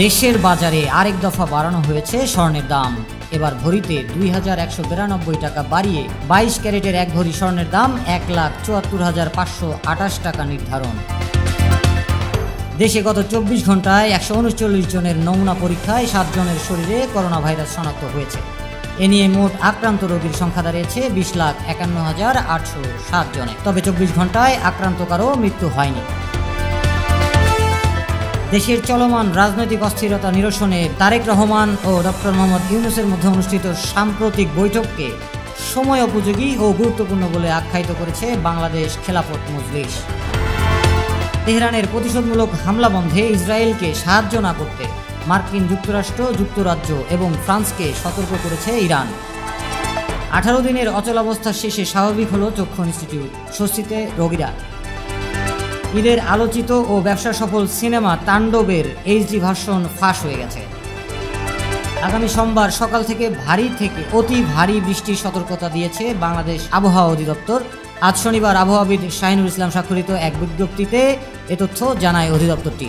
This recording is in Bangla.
দেশের বাজারে আরেক দফা বাড়ানো হয়েছে স্বর্ণের দাম। এবার ভরিতে 2192 টাকা বাড়িয়ে 22 ক্যারেটের এক ভরি স্বর্ণের দাম 1,74,528 টাকা নির্ধারণ। দেশে গত 24 ঘন্টায় 139 জনের নমুনা পরীক্ষায় 7 জনের শরীরে করোনা ভাইরাস শনাক্ত হয়েছে। এ নিয়ে মোট আক্রান্ত রোগীর সংখ্যা দাঁড়িয়েছে 20,51,807 জনে। তবে 24 ঘন্টায় আক্রান্ত কারো মৃত্যু হয়নি। দেশের চলমান রাজনৈতিক অস্থিরতা নিরসনে তারেক রহমান ও ডক্টর মোহাম্মদ ইউনূসের মধ্যে অনুষ্ঠিত সাম্প্রতিক বৈঠককে সময় উপযোগী ও গুরুত্বপূর্ণ বলে আখ্যায়িত করেছে বাংলাদেশ খেলাফত মজলিস। তেহরানের প্রতিশোধমূলক হামলা বন্ধে ইসরায়েলকে সাহায্য না করতে মার্কিন যুক্তরাষ্ট্র, যুক্তরাজ্য এবং ফ্রান্সকে সতর্ক করেছে ইরান। 18 দিনের অচলাবস্থা শেষে স্বাভাবিক হলো চক্ষু ইনস্টিটিউট, স্বস্তিতে রোগীরা। ঈদের আলোচিত ও ব্যবসা সফল সিনেমা তাণ্ডবের এইচডি ভার্সন ফাঁস হয়ে গেছে। আগামী সোমবার সকাল থেকে ভারী থেকে অতি ভারী বৃষ্টির সতর্কতা দিয়েছে বাংলাদেশ আবহাওয়া অধিদপ্তর। আজ শনিবার আবহাওয়াবিদ শাহিনুর ইসলাম স্বাক্ষরিত এক বিজ্ঞপ্তিতে এ তথ্য জানায় অধিদপ্তরটি।